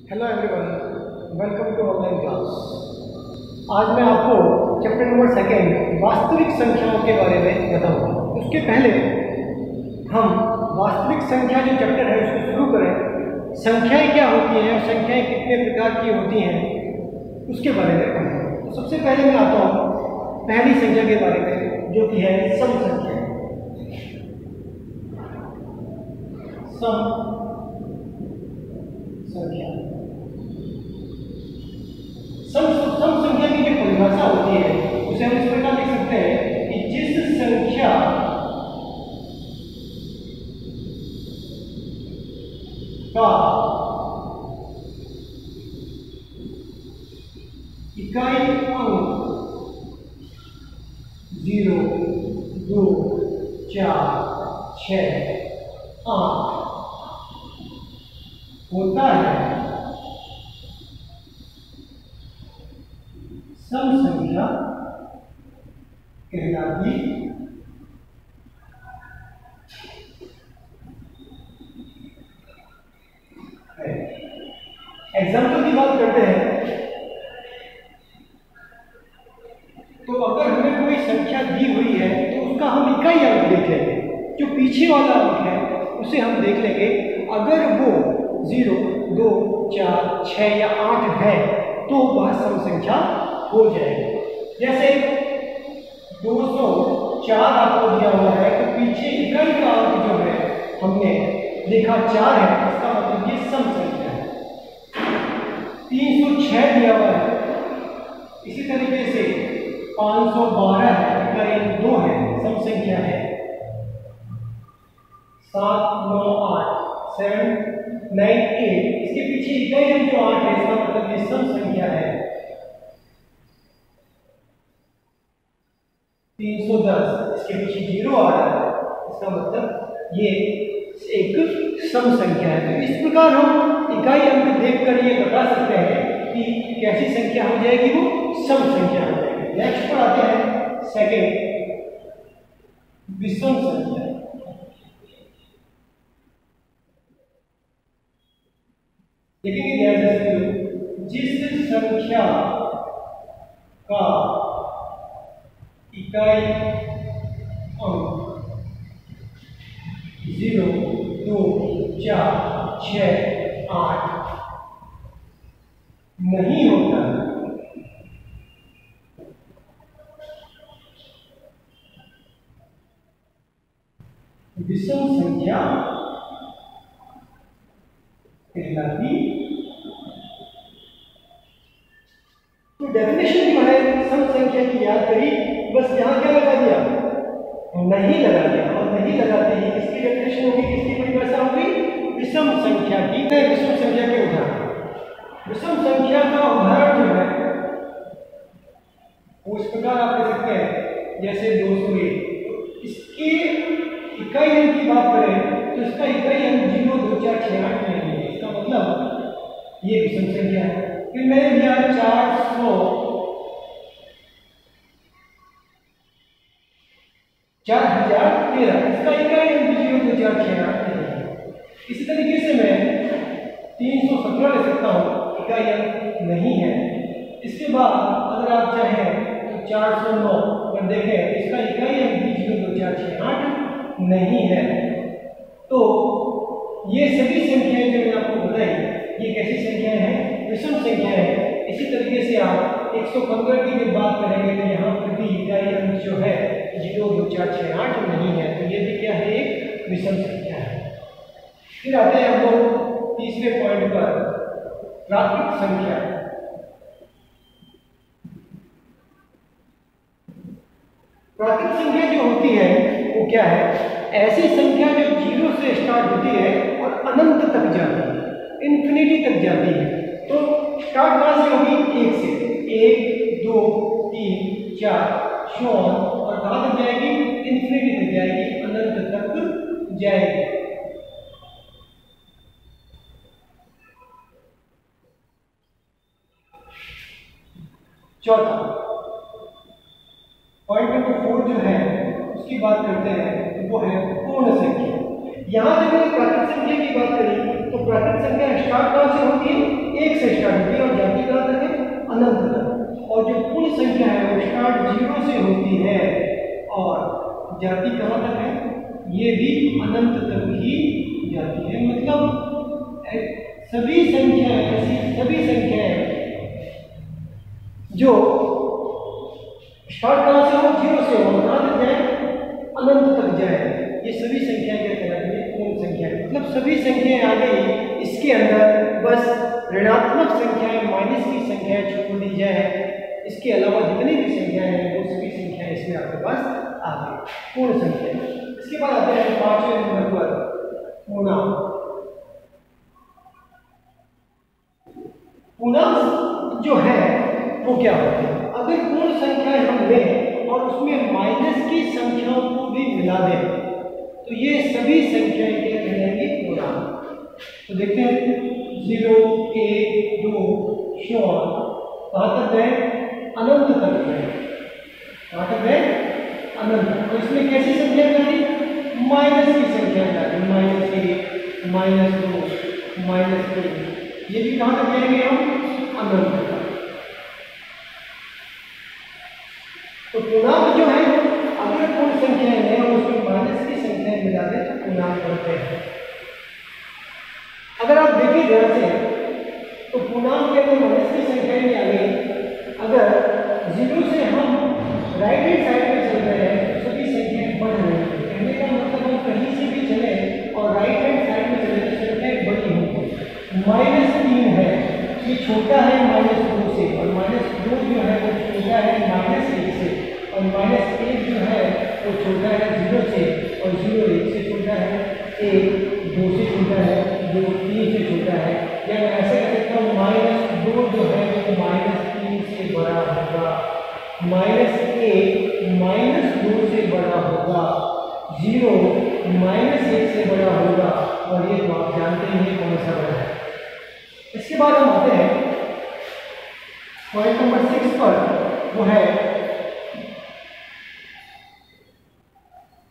Hello everyone, welcome to online class. आज मैं आपको चैप्टर नंबर 2 वास्तविक संख्याओं के बारे में बताऊंगा। उसके पहले हम वास्तविक संख्या जो चैप्टर है उसको शुरू करें। संख्याएं क्या होती हैं और संख्याएं कितने प्रकार की होती हैं उसके बारे में पढ़ें। तो सबसे पहले मैं आता हूँ पहली संख्या के बारे में, जो कि है सम संख्या। सम संख्या सम संख्या की जो परिभाषा होती है उसे हम इस प्रकार लिख सकते हैं कि जिस संख्या का इकाई अंक 0, 2, 4, 6, 8 होता है सम संख्या कहलाती है। एग्जाम्पल की बात करते हैं तो अगर हमें कोई संख्या दी हुई है तो उसका हम इकाई अंक देख लेंगे। जो पीछे वाला अंक है उसे हम देख लेंगे। अगर वो 0, 2, 4, 6 या 8 है तो वह सम संख्या हो जाएगी। जैसे 204 आपको दिया हुआ है तो पीछे इकाई का अंक जो है हमने देखा 4 है, इसका मतलब ये सम संख्या है। 306 दिया हुआ है, इसी तरीके से 512 है, इकाई अंक 2 है, सम संख्या है। 7, 9, 8, 7, 9, 8, इसके पीछे इकाई अंक जो 8 है, इसका मतलब ये सम संख्या है। 310, इसके पीछे 0 आ रहा है, इसका मतलब ये एक सम संख्या है। तो इस प्रकार हम इकाई अंक देखकर ये बता सकते हैं कि कैसी संख्या हो जाएगी, वो सम संख्या हो जाएगी। नेक्स्ट पर आते हैं सेकंड, विषम संख्या। देखेंगे ध्यान से, जिस संख्या का इकाई अंक 0, 2, 4, 6, 8 नहीं होता विषम संख्या कहलाती। तो डेफिनेशन जो है सम संख्या की याद करी, बस यहाँ क्या लगा दिया, नहीं लगा दिया। और नहीं लगाते ही किसकी डेफिनेशन होगी, किसकी परिभाषा होगी, विषम संख्या की। विषम संख्या के उदाहरण, विषम संख्या का उदाहरण जो है वो इस प्रकार आप ले सकते हैं। जैसे 201, इसके इकाई अंक की बात करें तो इसका इकाई अंक 0, 2, 4, 6, 8 नहीं है, इसका मतलब ये विषम संख्या है। फिर मैंने दिया 4013, इसका इकाई अंक 0, 2, 4, 6, 8 नहीं है। इसी तरीके से मैं 317 ले सकता हूँ, इकाई अंक नहीं है। इसके बाद अगर आप चाहें तो 409 पर देखें, इसका इकाई अंक 0, 2, 4, 6, 8 नहीं है। तो ये सभी संख्याएं जो मैंने आपको बताई ये कैसी संख्याएं हैं, विषम संख्याएं हैं। इसी तरीके से आप 115 की जब बात करेंगे तो यहाँ पर भी इकाई अंक जो है 0, 2, 4, 6, 8 नहीं है, तो ये भी क्या है, एक विषम संख्या है। फिर आते हैं हम लोग तीसरे पॉइंट पर, प्राकृत संख्या। प्राकृत संख्या जो होती है वो क्या है, ऐसी संख्या जो 0 से स्टार्ट होती है और अनंत तक जाती है, इन्फिनिटी तक जाती है। तो स्टार्ट कहां से होगी, 1 से, 1, 2, 3, 4 और कहां तक जाएगी, इन्फिनिटी तक जाएगी, अनंत तक जाएगी। चौथा पॉइंट नंबर 4 जो है उसकी बात करते हैं, वो है पूर्ण संख्या। यहां जब मैंने प्राकृत संख्या की बात करी तो प्राकृत संख्या स्टार्ट कहां से होती है, जीरो से होती है और जाती कहाँ तक है, ये भी अनंत तक ही जाती है। मतलब सभी संख्याएं, ऐसी सभी संख्याएं जो स्टार्ट कहाँ से हो, जीरो से हो, कहाँ तक जाए, अनंत तक जाए, ये सभी संख्याएं क्या कहलाती है, पूर्ण संख्याएं। मतलब सभी संख्याएं आ गई, इसके अंदर बस ऋणात्मक संख्याएं, माइनस की संख्याएं छोड़ दी जाए, इसके अलावा जितनी भी संख्याएं हैं वो सभी संख्याएं इसमें आपके पास आ गई, पूर्ण संख्या। इसके बाद आते हैं 5वें नंबर पर पूर्णांक। पूर्णांक जो है वो क्या होते हैं, अगर पूर्ण संख्याएं हम लें और उसमें माइनस की संख्याओं को भी मिला दें तो ये सभी संख्याएं क्या कहलाएंगी, पूर्णांक। तो देखते हैं 0, 1, 2 कहाँ तक गए, अनंत तक गए, कहाँ तक गए, अनंत। तो इसमें कैसी संख्या डाली, माइनस की संख्या डाली, -1, -2, -3, ये भी कहाँ तक जाएंगे हम, अनंत तक। तो पूर्णांक जो है अगर पूर्ण संख्याएं हैं और उसमें माइनस की संख्याएं मिला दें तो पूर्णांक बनते हैं। अगर आप देखिए ध्यान से तो पूर्णांक के अंदर माइनस की संख्याएं भी आ गई। अगर 0 से हम राइट हैंड साइड में चल रहे हैं तो सभी संख्याएं बढ़ रही हैं। कहने का मतलब हम कहीं से भी चले और राइट हैंड साइड में चले तो संख्याएं बड़ी होंगी। -3 है, ये छोटा है -2 से, और -2 जो है वो छोटा है -1 से, और -1 जो है वो छोटा है 0 से, और 0 1 से छोटा है, 1 2 से छोटा है, 2 3 से छोटा है। या मैं ऐसे कह सकता हूँ -2 जो है वो -3 से बड़ा होगा, -1 -2 से बड़ा होगा, 0 -1 से बड़ा होगा, और ये तो आप जानते हैं कौन सा बड़ा है। इसके बाद हम आते हैं पॉइंट नंबर 6 पर, वो है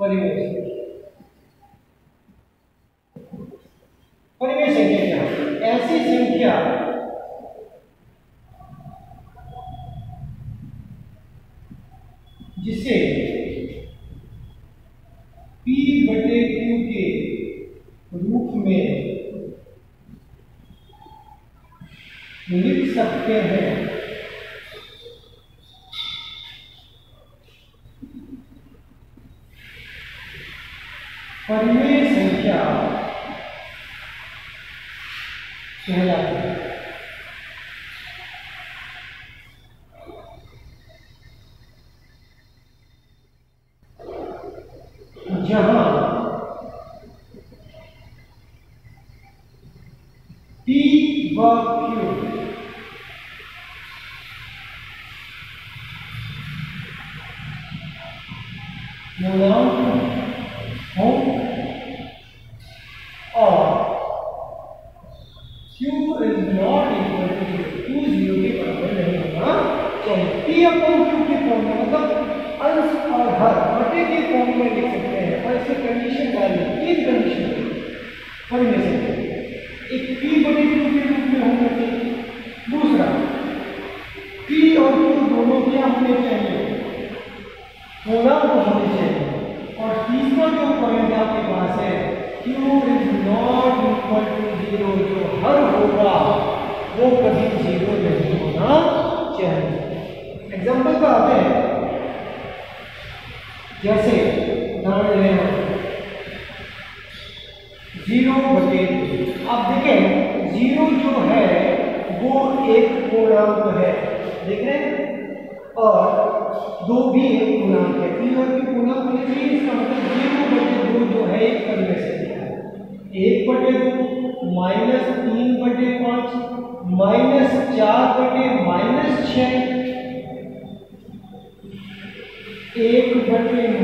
परिमेय। परिमेय संख्या क्या है, ऐसी संख्या जिसे P/Q के रूप में लिख सकते हैं। परिमेय संख्या कहलाती है। जहां P व Q पूर्णांक हो और Q is not equal to 0, 0 के बराबर नहीं होना चाहिए। P/Q के फॉर्म में, मतलब अंश और हर बटे के फॉर्म में लिख सकते हैं, और इसे कंडीशन डालिए, तीन कंडीशन परिमेय संख्या, एक P/Q के रूप में होना चाहिए, दूसरा P और Q दोनों क्या होने चाहिए, पूर्णांक होने चाहिए, और तीसरा जो पॉइंट आपके पास है Q is not equal to 0, जो हर होगा वो कभी 0 नहीं होना चाहिए। एग्जाम्पल पर आते हैं, जैसे उदाहरण लेना 0/2। आप देखें 0 जो है वो एक पूर्णांक है, देख रहे हैं, और 2 भी एक पूर्णांक है। P और Q पूर्णांक होने चाहिए, इसका मतलब 0/2 जो है एक परिमेय संख्या है। 1/2 -3/5 -4/-6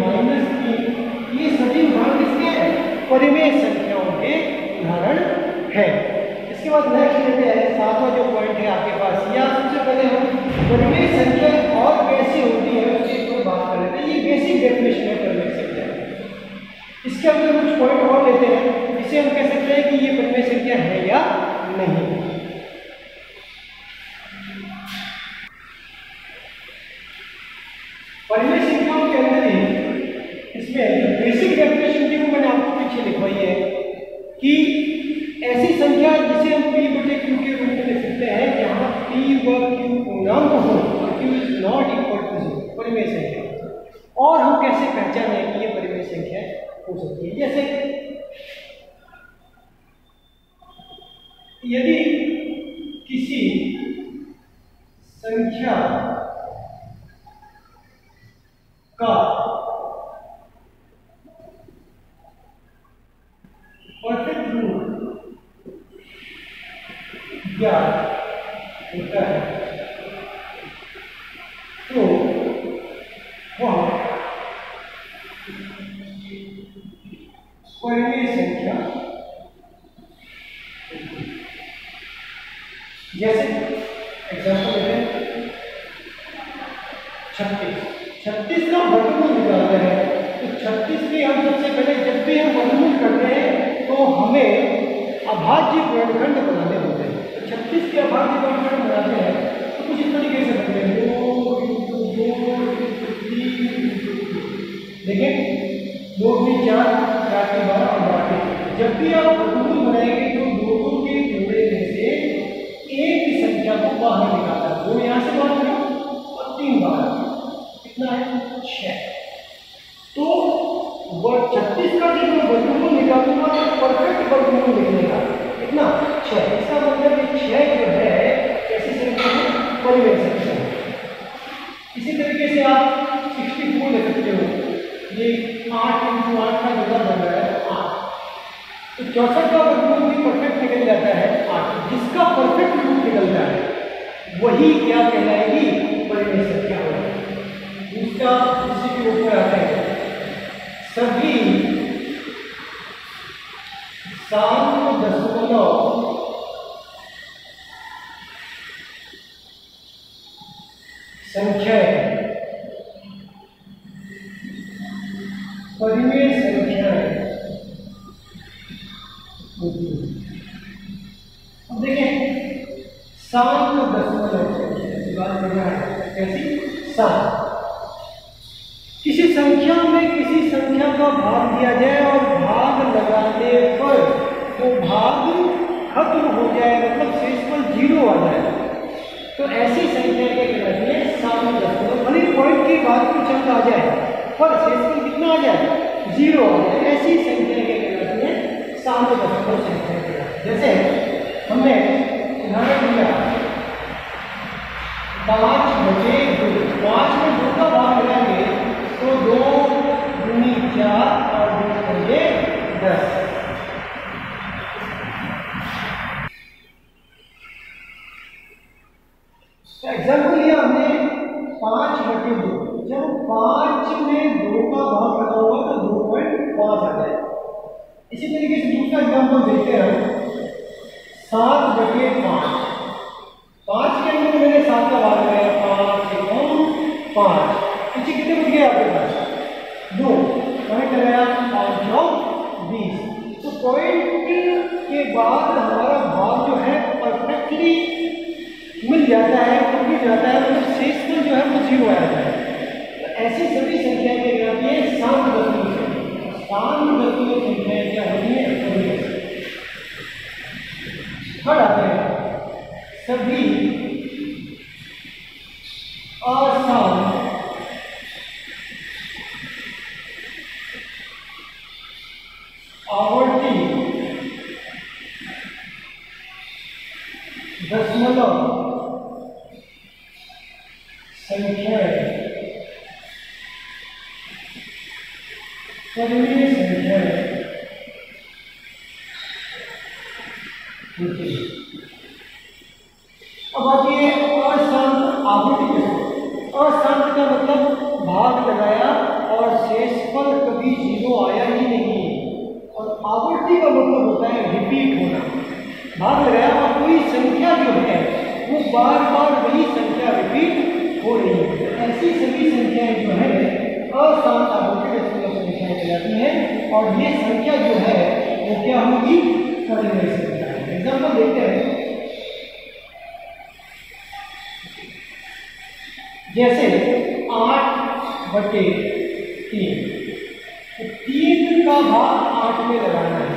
1/-3, ये सभी उदाहरण किसके हैं, परिमेय संख्याओं के उदाहरण है। इसके बाद नेक्स्ट लेते हैं 7वां जो पॉइंट है आपके पास, या सबसे पहले हम परिमेय संख्या और कैसी होती है उसकी तो बात कर लेते हैं। ये बेसिक डेफिनेशन है परिमेय संख्या। इसके अंदर कुछ पॉइंट और लेते हैं, इसे हम कह सकते हैं कि ये परिमेय संख्या है या नहीं। ऐसी संख्या जिसे हम p बटे q के रूप में लिख सकते हैं जहाँ p व q पूर्णांक हो और q is not equal to 0, परिमेय संख्या। और हम कैसे पहचाने कि ये परिमेय संख्या हो सकती है? जैसे यदि किसी संख्या का परफेक्ट रूट ज्ञात होता है तो वह परिमेय संख्या, जैसे एग्जाम्पल लेते हैं 36 का वर्गमूल निकालना है तो 36 में हम सबसे पहले जब भी हम वर्गमूल करते हैं तो हमें अभाज्य वर्गखंड बनाने होते हैं। तो 36 के अभाज्य वर्गखंड बनाते हैं तो कुछ इस तरीके से बनते हैं 2 देखिए 2 3 4 4 के 12 और 12। जब भी आप वर्गमूल बनाएंगे तो दोनों के जोड़े में से एक की संख्या को बाहर निकालना है। 2 यहाँ से बाहर और 3 बाहर, कितना है 6। तो 36 का जब मैं वर्गमूल निकालूंगा तो परफेक्ट वर्गमूल निकलेगा कितना 6। इसका मतलब 6 जो है कैसी संख्या है? परिमेय संख्या। इसी तरीके से आप 64 ले सकते हो, ये 8 × 8 का जोड़ा बन रहा है 8। तो 64 का वर्गमूल भी परफेक्ट निकल जाता है 8। जिसका परफेक्ट रूट निकलता है वही क्या कहलाएगी? परिमेय संख्या होगी। उसका इसी के ऊपर आता है सभी सात दशमलव संख्याएं परिमेय संख्याएं होती हैं। अब देखें 7 दशमलव संख्या बात करना है कैसी 7। किसी संख्या में किसी संख्या का भाग दिया जाए और भाग लगाने पर वो भाग खत्म हो जाए, मतलब शेषफल 0 आ जाए, तो ऐसी संख्या के कहलाती है 7 दशमलव। भले पॉइंट के बाद कुछ अंक आ जाए पर शेषफल कितना आ जाए 0 आ जाए, ऐसी संख्या के कहलाती है 7 दशमलव संख्या। जैसे हमने उदाहरण दिया 5/2, 5 में 2 का भाग लगाएंगे तो 2 दूनी 4 और 2 पंजे 10। एग्जाम्पल लिया हमने 5/2। जब 5 में 2 का भाग लगा हुआ तो 2.5 आ जाए। इसी तरीके से दूसरा एग्जाम्पल देखते हैं 7/5। 5 के अंदर मैंने 7 का भाग लगाया 5 × 5, पीछे कितने बच गए आपके पास 2, पॉइंट लगाया 5 × 20। तो पॉइंट के बाद हमारा भाग जो है परफेक्टली मिल जाता है, कंप्लीट जाता है, मतलब शेषफल जो है वो 0 आ जाता है। तो ऐसी सभी संख्याएं क्या कहलाती है 7 दशमलव संख्या। 7 दशमलव संख्याएं क्या होती है? थर्ड आते हैं सभी अशांत आवर्ती दशमलव संख्याएं परिमेय संख्याएं होती है। अब आती है अशांत आवर्ती। अशांत का मतलब भाग लगाया और शेषफल कभी 0 आया ही नहीं। और आवर्ती का मतलब होता है रिपीट होना। भाग लगाया और कोई संख्या जो है वो बार बार वही संख्या रिपीट हो रही है। ऐसी सभी संख्याएं जो है अशांत आवर्ती दशमलव संख्याएं कहलाती हैं। और ये संख्या जो है वो क्या होगी? परिमेय संख्या। एग्जाम्पल देखते हैं जैसे 8/3। 3 का भाग 8 में लगाना है,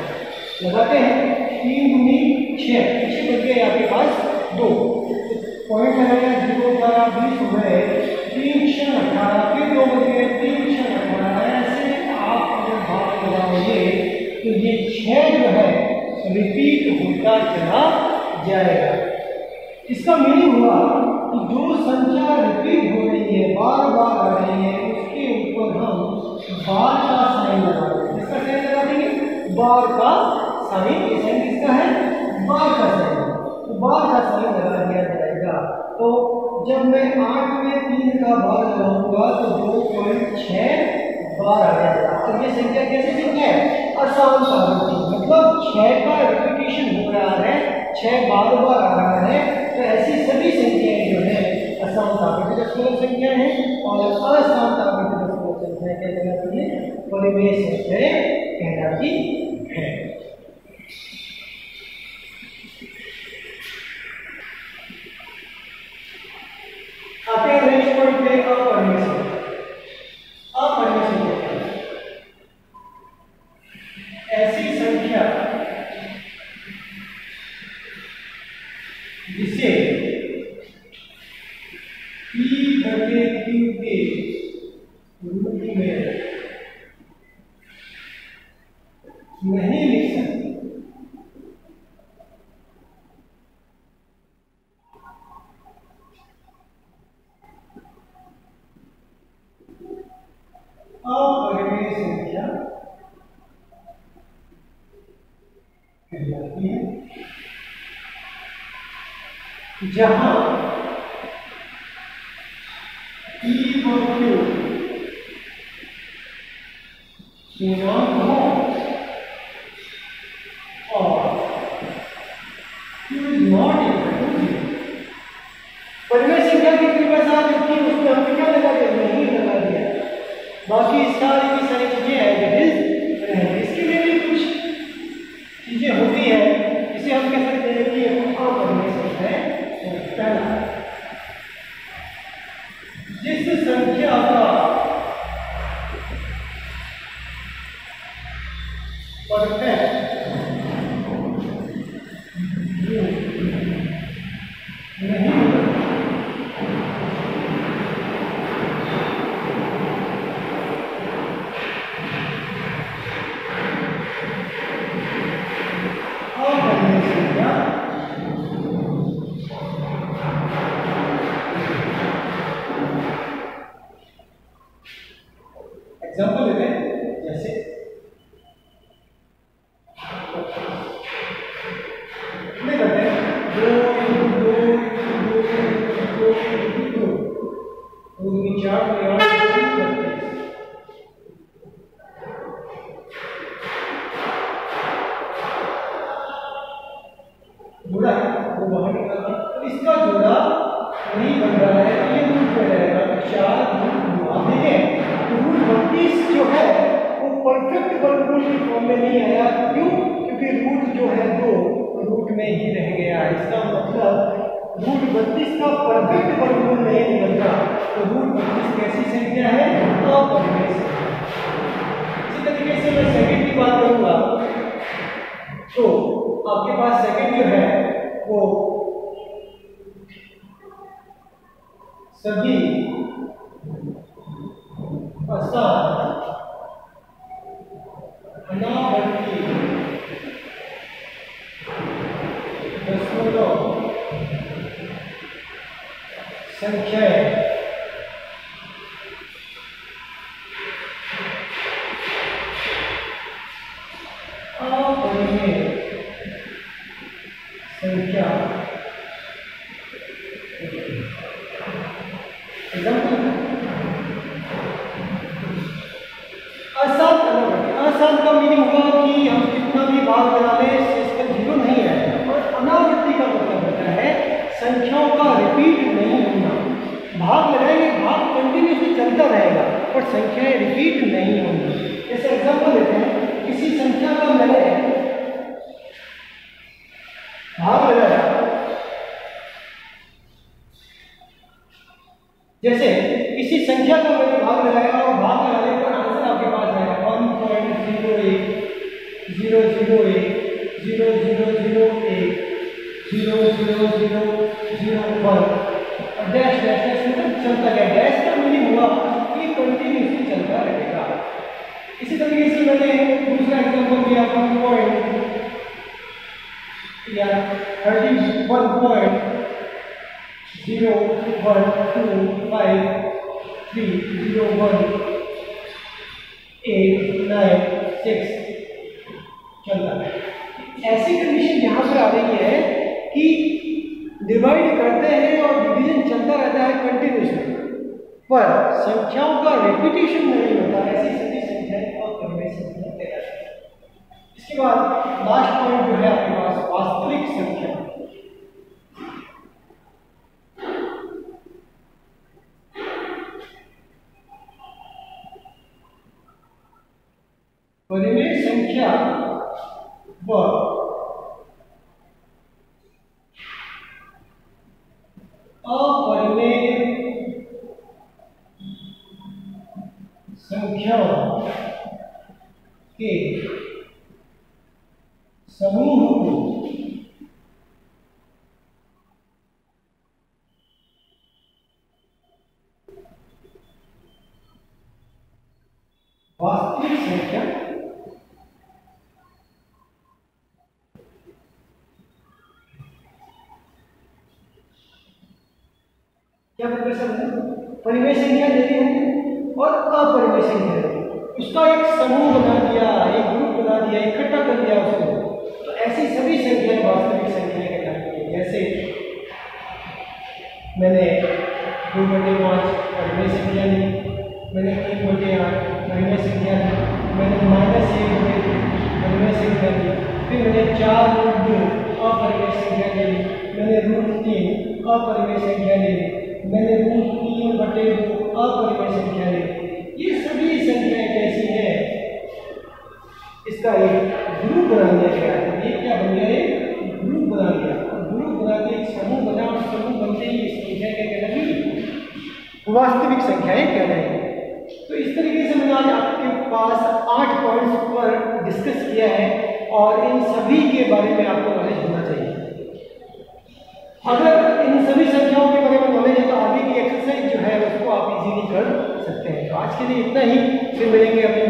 लगाते हैं 3 दूनी 6, पीछे बच गए आपके पास 2, पॉइंट लगाया 0 12 20 हो गए, 3 6 18, फिर 2 बच गए, 3 6 18। ऐसे आप अगर भाग लगाओगे तो ये 6 जो है रिपीट होता चला जाएगा। इसका मीनिंग हुआ कि जो संख्या रिपीट हो रही है, बार बार आ रही है, उसके ऊपर हम बार का साइन लगा देंगे। किसका साइन लगा देंगे? बार का साइन। ये साइन किसका है? बार का साइन। तो बार का साइन लगा दिया जाएगा। तो जब मैं 8 में 3 का बार लगाऊंगा तो 2.6 बार आ जाएगा। और ये संख्या कैसी संख्या है? आसान आवृत्ति, मतलब 6 का रिपीटेशन हो रहा है, 6 बार बार आ रहा है। तो ऐसी सभी संख्याएं जो है आसान आवृत्ति दशमलव संख्या है, और असान आवृत्ति दशमलव संख्या क्या कहलाती है? परिमेय संख्याएं कहलाती है। आते हैं नेक्स्ट पॉइंट पे, अपरिमेय संख्या। अपरिमेय संख्या ऐसी संख्या जिसे P/Q के रूप में नहीं लिख सकते। अपरिमेय संख्या कहलाती है जहां P और Q पूर्णांक हो और Q is not equal to 0। परिमेय संख्या की परिभाषा साथ लिखी, उसमें हमने क्या लगा दिया? नहीं लगा दिया। बाकी सारी की सारी चीजें एज इसके लिए भी कुछ चीजें होती है, इसे हम कह सकते हैं कि अपरिमेय संख्या है। पहला, जिस संख्या का परफेक्ट नहीं एग्जाम्पल लेते हैं, जैसे कितने करते हैं? 2 × 2 × 2 × 2 2 × 4 × 8 जोड़ा वो बाहर निकालना। तो इसका जोड़ा नहीं बन रहा है, ये रूट पे रहेगा 4 × 2। ठीक है, तो रूट 32 जो है वो परफेक्ट वर्गमूल की फॉर्म में नहीं आया। क्यों? क्योंकि रूट जो है 2 रूट में ही रह गया। इसका मतलब रूट 32 का परफेक्ट वर्गमूल नहीं निकलता। तो रूट 32 कैसी संख्या है? अपरिमेय संख्या। इसी तरीके से मैं सेकंड की बात करूंगा तो आपके पास सेकंड जो है वो सभी आसान अनावर्ती दशमलव संख्याएं अपरिमेय संख्या। आसान का मीनिंग हुआ कि हम कितना भी भाग बना लें इसका 0 नहीं आएगा। और अनावृत्ति का मतलब होता है संख्याओं का रिपीट नहीं होना। भाग लगाएंगे, भाग कंटिन्यूसली चलता रहेगा और संख्याएं रिपीट नहीं होंगी। जैसे एग्जांपल लेते हैं, किसी संख्या का मैंने भाग लगाया, जैसे किसी संख्या का मैंने भाग लगाया और भाग लगाने पर आंसर आपके पास आएगा 1.08001 0 0 0 1 0 0 0 0 1 और डैश डैश डैश मतलब चलता गया। डैश का मीनिंग हुआ कि कंटिन्यूसली चलता रहेगा। इसी तरीके से मैंने दूसरा एग्जांपल दिया 1 पॉइंट या 31.012530189 चलता है। ऐसी कंडीशन यहाँ पर आ रही है कि डिवाइड करते हैं और डिवीजन चलता रहता है कंटिन्यूसली, पर संख्याओं का रिपीटेशन नहीं होता। ऐसी सभी संख्याएं अपरिमेय संख्याएं कहलाती हैं। इसके बाद लास्ट पॉइंट जो है आपके पास वास्तविक संख्या। परिमेय संख्या व अपरिमेय संख्याओं के समूह को वास्तविक संख्या क्या परिमेय संख्या देती है और अपरिमेय संख्या देती है, उसका एक समूह बना दिया, एक ग्रुप बना दिया, इकट्ठा कर दिया उसको, तो ऐसी सभी संख्याएं वास्तविक संख्याएं कहलाती हैं। जैसे मैंने 2/5 परिमेय संख्या ली, मैंने 3/8 परिमेय संख्या ली, मैंने -1/2 परिमेय संख्या ली, फिर मैंने 4√2 अपरिमेय संख्या ली, मैंने √3 अपरिमेय संख्या ली, मैंने √3/2 अपरिमेय संख्या ली। ये सभी संख्याएं कैसी हैं, इसका एक ग्रुप बना दिया गया है। ये क्या बन गया, एक ग्रुप बना दिया, ग्रुप बना के एक समूह बना, और समूह बनते ही इस संख्या क्या कहलाएगी, वास्तविक संख्याएं कहलाएंगी। तो इस तरीके से मैंने आज आपके पास 8 पॉइंट्स पर डिस्कस किया है और इन सभी के बारे में आपको नॉलेज होना चाहिए। अगर इन सभी संख्याओं के बारे में नॉलेज है तो आगे की एक्सरसाइज जो है उसको आप इजीली कर सकते हैं। तो आज के लिए इतना ही, फिर मिलेंगे अपने